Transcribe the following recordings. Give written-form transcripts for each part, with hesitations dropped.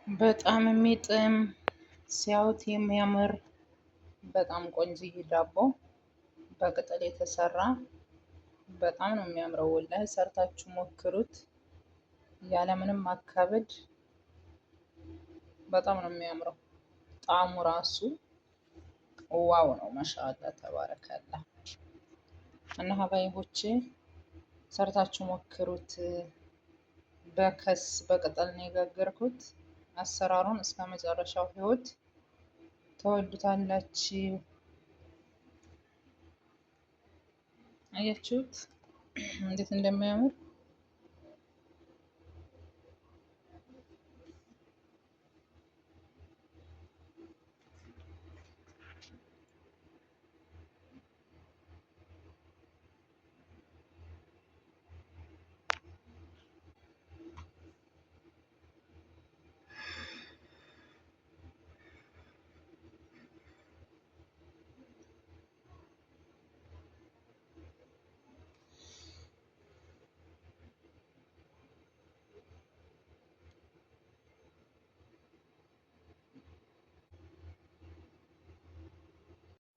በጣም የሚጥም ሲያዩት የሚያምር በጣም ቆንጅዬ ዳቦ በቅጠል የተሰራ በጣም ነው የሚያምረው። ወላሂ ሰርታችሁ ሞክሩት ያለምንም ማካበድ። በጣም ነው የሚያምረው። ጣዕሙ ራሱ ዋው ነው። ማሻአላ ተባረከላ። እና ሀባይቦቼ ሰርታችሁ ሞክሩት። በቅጠል ነው የጋገርኩት። አሰራሩን እስከ መጨረሻው ህይወት ተወዱታላችሁ። አያችሁት እንዴት እንደሚያምር።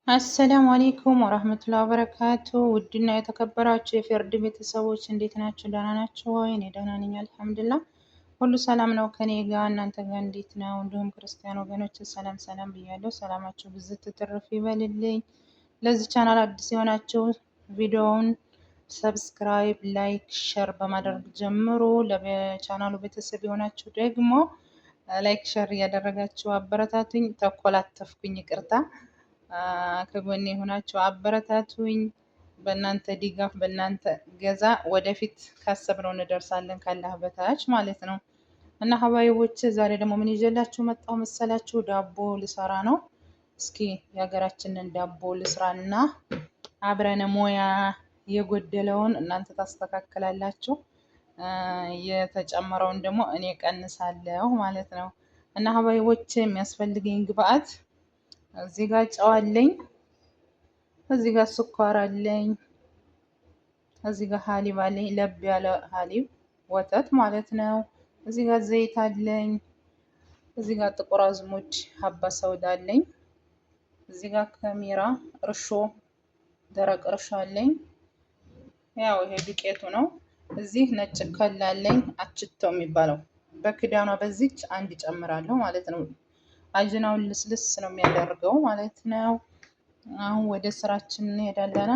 አሰላሙ አሌይኩም ወራህመቱላሂ ወበረካቱ። ውድና የተከበራችሁ የፍርድ ቤተሰቦች እንዴት ናችሁ? ደህና ናችሁ ወይ? እኔ ደህና ነኝ አልሐምዱሊላህ። ሁሉ ሰላም ነው ከኔ ጋር፣ እናንተ ጋር እንዴት ነው? እንዲሁም ክርስቲያን ወገኖች ሰላም ሰላም ብያለሁ። ሰላማችሁ ብዝት ትርፍ ይበልልኝ። ለዚህ ቻናል አዲስ የሆናችሁ ቪዲዮውን ሰብስክራይብ፣ ላይክ፣ ሸር በማድረግ ጀምሩ። ለቻናሉ ቤተሰብ የሆናችሁ ደግሞ ላይክ ሸር እያደረጋችሁ አበረታቱኝ። ተኮላተፍኩኝ፣ ይቅርታ። ከጎኔ የሆናችሁ አበረታቱኝ። በእናንተ ድጋፍ በእናንተ ገዛ ወደፊት ካሰብነው እንደርሳለን ካላህ በታች ማለት ነው። እና ሀባይቦች ዛሬ ደግሞ ምን ይዤላችሁ መጣሁ መሰላችሁ? ዳቦ ልሰራ ነው። እስኪ የሀገራችንን ዳቦ ልስራና አብረን ሙያ የጎደለውን እናንተ ታስተካክላላችሁ፣ የተጨመረውን ደግሞ እኔ ቀንሳለሁ ማለት ነው። እና ሀባይቦች የሚያስፈልገኝ ግብአት እዚህ ጋር ጨው አለኝ፣ እዚህ ጋር ስኳር አለኝ፣ እዚህ ጋር ሀሊብ አለኝ፣ ለብ ያለ ሀሊብ ወተት ማለት ነው። እዚህ ጋር ዘይት አለኝ፣ እዚህ ጋር ጥቁር አዝሙድ ሀባ ሰውዳ አለኝ፣ እዚህ ጋር ከሚራ እርሾ ደረቅ እርሾ አለኝ። ያው ይሄ ዱቄቱ ነው። እዚህ ነጭ ከል አለኝ፣ አችቶ የሚባለው በክዳኗ በዚች አንድ ጨምራለሁ ማለት ነው። አጅናውን ልስልስ ነው የሚያደርገው ማለት ነው። አሁን ወደ ስራችን እንሄዳለን።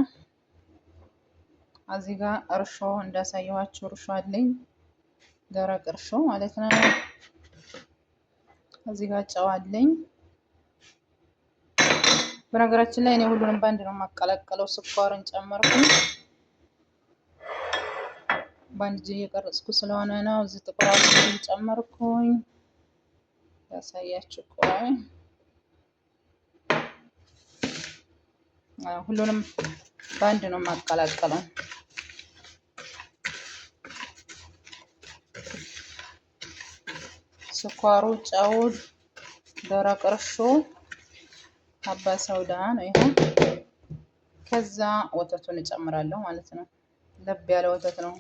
እዚህ ጋር እርሾ እንዳሳየኋችሁ እርሾ አለኝ፣ ደረቅ እርሾ ማለት ነው። እዚህ ጋር ጨው አለኝ። በነገራችን ላይ እኔ ሁሉንም ባንድ ነው የማቀላቀለው። ስኳርን ጨመርኩኝ፣ ባንድ እጄ እየቀረጽኩ ስለሆነ ነው። እዚህ ጥቁር አዝሙድ ጨመርኩኝ። ያሳያችሁ ቆይ፣ ሁሉንም ባንድ ነው የማቀላቀለው። ስኳሩ፣ ጨው፣ ደረቅ እርሾ፣ ሀባ ሰውዳ ነው ይሄ። ከዛ ወተቱን እጨምራለሁ ማለት ነው። ለብ ያለ ወተት ነው።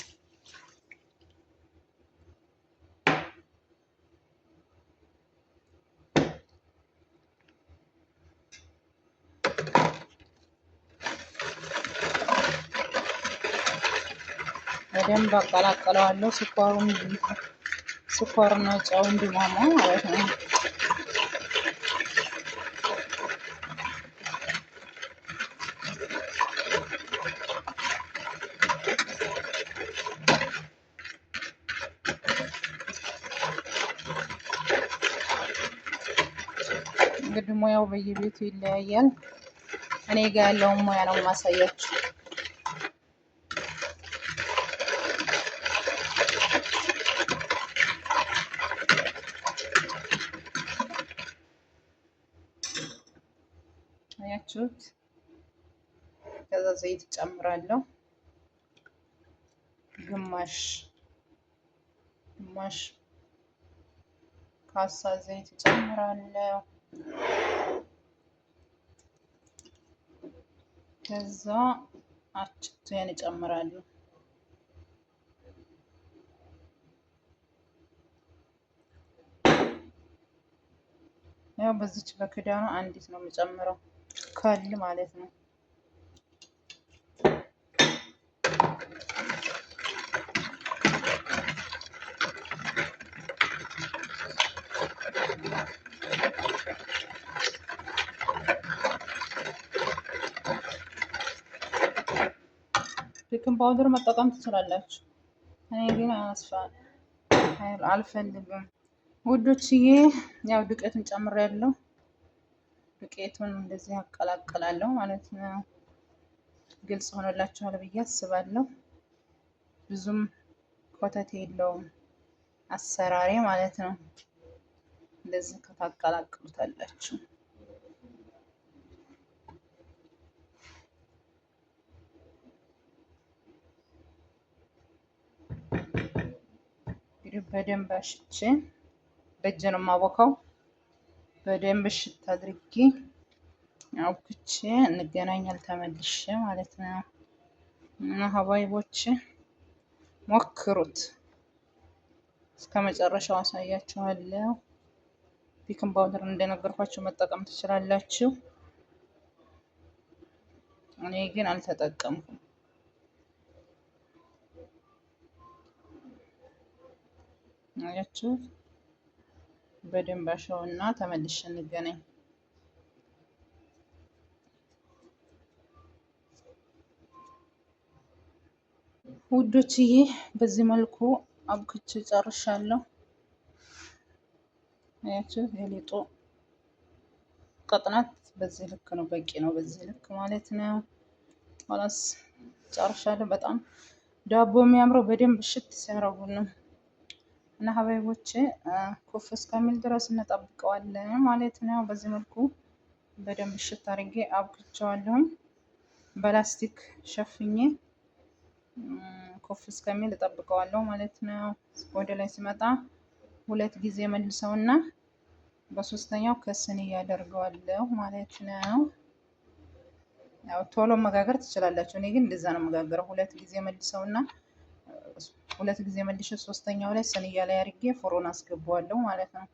በደንብ አቀላቅለዋለሁ። ስኳርና ጨው እንዲሟሟ ማለት ነው። እንግዲህ ሙያው በየቤቱ ይለያያል። እኔ ጋር ያለውን ሙያ ነው ማሳያችሁ። አያችሁት? ከዛ ዘይት ጨምራለሁ። ግማሽ ካሳ ዘይት ጨምራለሁ። ከዛ አችቶን ጨምራለሁ። ያው በዚች በክዳኑ አንዲት ነው የምጨምረው ከል ማለት ነው። ቤኪንግ ፓውደር መጠቀም ትችላላችሁ። እኔ ግን አልፈልግም ውዶችዬ። ያው ዱቄቱን ጨምሬያለሁ። ዱቄቱን እንደዚህ አቀላቅላለሁ ማለት ነው። ግልጽ ሆኖላችኋል ብዬ አስባለሁ። ብዙም ኮተት የለውም አሰራሬ ማለት ነው። እንደዚህ ከታቀላቅሉታላችሁ እንግዲህ በደንብ አሽቼ በእጄ ነው የማቦካው። በደንብ እሽት አድርጌ አውክቼ እንገናኛለን ተመልሼ ማለት ነው። እና ሀባይቦች ሞክሩት፣ እስከ መጨረሻው አሳያችኋለሁ። ቤኪንግ ፓውደር እንደነገርኳችሁ መጠቀም ትችላላችሁ። እኔ ግን አልተጠቀምኩም። አያችሁ፣ በደንብ አሸውና ተመልሼ እንገናኝ። ውዶችዬ በዚህ መልኩ አብክቼ ጨርሻለሁ። አያችሁ የሊጡ ቅጥነት በዚህ ልክ ነው፣ በቂ ነው። በዚህ ልክ ማለት ነው። ኋላስ ጨርሻለሁ። በጣም ዳቦ የሚያምረው በደንብ እሽት ሲያደርጉ ነው። እና ሀባይቦቼ ኩፍ እስከሚል ድረስ እንጠብቀዋለን ማለት ነው። በዚህ መልኩ በደንብ እሽት አድርጌ አብክቸዋለሁ። በላስቲክ ሸፍኜ ኩፍ እስከሚል እጠብቀዋለሁ ማለት ነው። ወደ ላይ ሲመጣ 2 ጊዜ መልሰውና በሶስተኛው ከስኒ ያደርገዋለሁ ማለት ነው። ያው ቶሎ መጋገር ትችላላችሁ። እኔ ግን እንደዛ ነው መጋገረው። 2 ጊዜ መልሰውና 2 ጊዜ መልሼ ሶስተኛው ላይ ስኒያ ላይ አድርጌ ፍሮን አስገባዋለሁ ማለት ነው።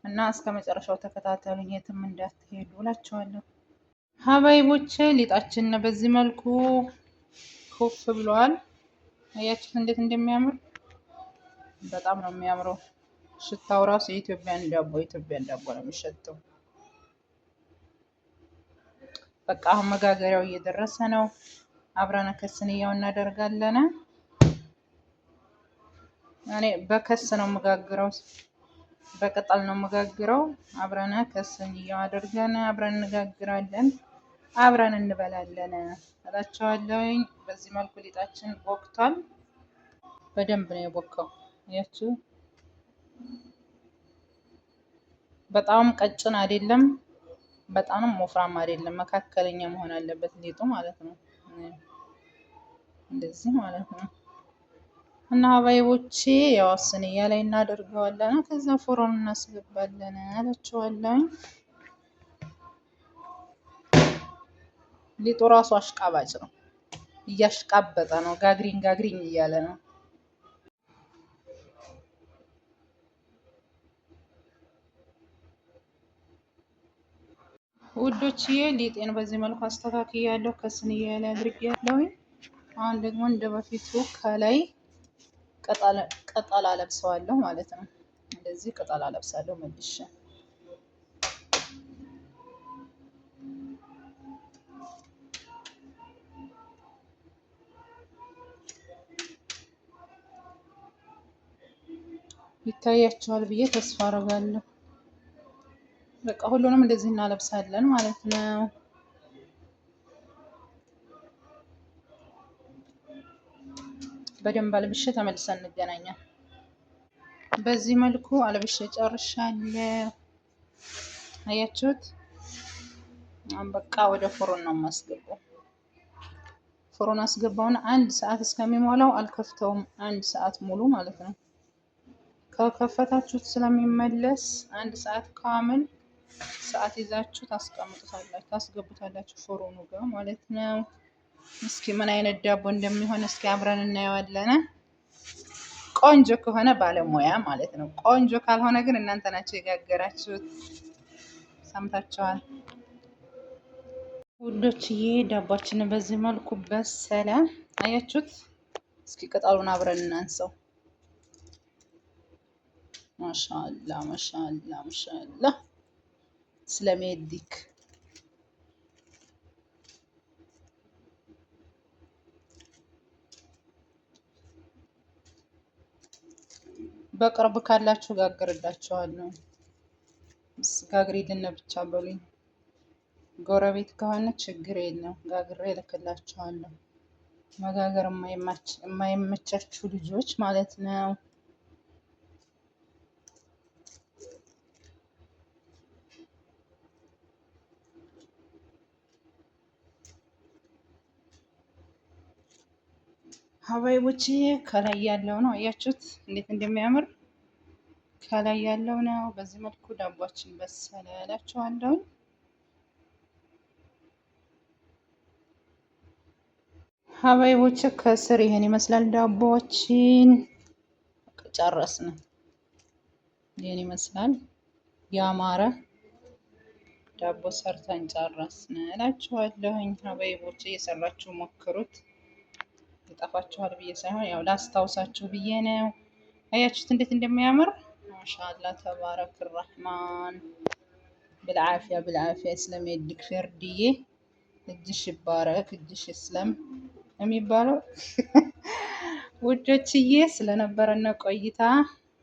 እና እስከ መጨረሻው ተከታተሉኝ፣ የትም እንዳትሄዱ እላችኋለሁ። ሀባይቦቼ ሊጣችን በዚህ መልኩ ኩፍ ብሏል። አያችሁት እንዴት እንደሚያምር? በጣም ነው የሚያምረው። ሽታው ራሱ የኢትዮጵያን ዳቦ ነው የሚሸተው። በቃ አሁን መጋገሪያው እየደረሰ ነው። አብረን ከስንያው እናደርጋለን። እኔ በከስ ነው የምጋግረው፣ በቅጠል ነው የምጋግረው። አብረን ከስንያው አድርገን አብረን እንጋግራለን፣ አብረን እንበላለን እላቸዋለሁኝ። በዚህ መልኩ ሊጣችን ቦክቷል። በደንብ ነው የቦካው። አያችሁ፣ በጣም ቀጭን አይደለም፣ በጣም ወፍራም አይደለም፣ መካከለኛ መሆን አለበት ሊጡ ማለት ነው። እንደዚህ ማለት ነው። እና ሀባይቦቼ ያው ስንያ ላይ እናደርገዋለን፣ ከዛ ፍሮን እናስገባለን እላቸዋለሁኝ። ሊጡ ራሱ አሽቃባጭ ነው፣ እያሽቃበጠ ነው። ጋግሪኝ እያለ ነው። ውዶችዬ ሊጤን በዚህ መልኩ አስተካክያለሁ። ከስንያ ላይ አድርጌያለሁ። አሁን ደግሞ እንደ በፊቱ ከላይ ቅጠል አለብሰዋለሁ ማለት ነው። እንደዚህ ቅጠል አለብሳለሁ መልሼ። ይታያቸዋል ብዬ ተስፋ አደርጋለሁ። በቃ ሁሉንም እንደዚህ እናለብሳለን ማለት ነው። በደንብ አልብሼ ተመልሰን እንገናኛለን። በዚህ መልኩ አልብሼ ጨርሻለሁ። አያችሁት? በቃ ወደ ፍሮን ነው የማስገባው። ፍሮን አስገባውና 1 ሰዓት እስከሚሞላው አልከፍተውም። 1 ሰዓት ሙሉ ማለት ነው። ከከፈታችሁት ስለሚመለስ 1 ሰዓት ካምል ሰዓት ይዛችሁ ታስገቡታላችሁ ፍሮኑ ጋር ማለት ነው። እስኪ ምን አይነት ዳቦ እንደሚሆን እስኪ አብረን እናየዋለን። ቆንጆ ከሆነ ባለሙያ ማለት ነው። ቆንጆ ካልሆነ ግን እናንተ ናችሁ የጋገራችሁት። ሰምታችኋል ውዶችዬ። ዳቧችንን በዚህ መልኩ በሰለ። አያችሁት? እስኪ ቅጠሉን አብረን እናንሰው። ማሻአላ ማሻአላ ማሻአላ ስለሚሄድክ በቅርብ ካላችሁ ጋግርላችኋለሁ። ጋግሪልን ብቻ በሉኝ። ጎረቤት ከሆነ ችግር የለም ጋግሬ እልክላችኋለሁ። መጋገር የማይመቻችሁ ልጆች ማለት ነው። ሀባይቦቼ ከላይ ያለው ነው አያችሁት እንዴት እንደሚያምር ከላይ ያለው ነው። በዚህ መልኩ ዳቧችን በሰለ እላችኋለሁ። ሀባይቦቼ ከስር ይሄን ይመስላል ዳቧችን። ጨረስን። ይሄን ይመስላል ያማረ ዳቦ ሰርተን ጨረስን እላችኋለሁኝ። ሀባይቦቼ እየሰራችሁ ሞክሩት። ይጠፋችኋል ብዬ ሳይሆን ያው ላስታውሳችሁ ብዬ ነው። አያችሁት እንዴት እንደሚያምር ማሻአላ ተባረክ ረህማን። ብልዓፊያ ብልዓፊያ ስለሚሄድክ ፈርድዬ እጅሽ ይባረክ እጅሽ ይስለም የሚባለው። ውዶችዬ ስለነበረን ቆይታ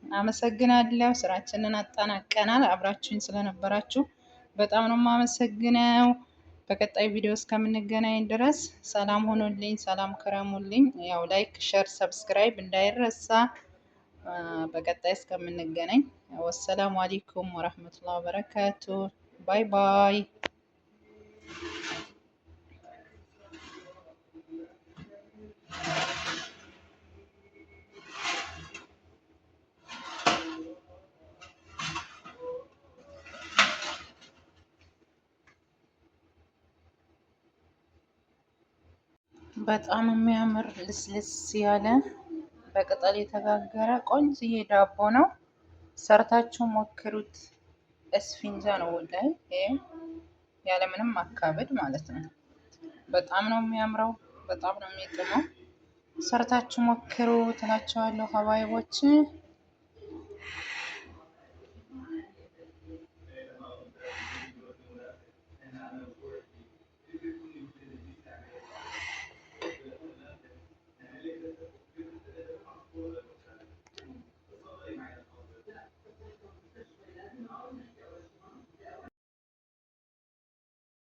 አመሰግናለሁ። ስራችንን አጠናቀናል። አብራችሁኝ ስለነበራችሁ በጣም ነው የማመሰግነው። በቀጣይ ቪዲዮ እስከምንገናኝ ድረስ ሰላም ሆኖልኝ፣ ሰላም ክረሙልኝ። ያው ላይክ፣ ሸር፣ ሰብስክራይብ እንዳይረሳ። በቀጣይ እስከምንገናኝ ወሰላሙ አለይኩም ወራህመቱላሂ ወበረካቱ። ባይ ባይ። በጣም የሚያምር ልስልስ ያለ በቅጠል የተጋገረ ቆንጆዬ ዳቦ ነው። ሰርታችሁ ሞክሩት። እስፊንጃ ነው ወላሂ ያለምንም ማካበድ ማለት ነው። በጣም ነው የሚያምረው፣ በጣም ነው የሚጥመው። ሰርታችሁ ሞክሩ ትላቸዋለሁ ሀባይቦች።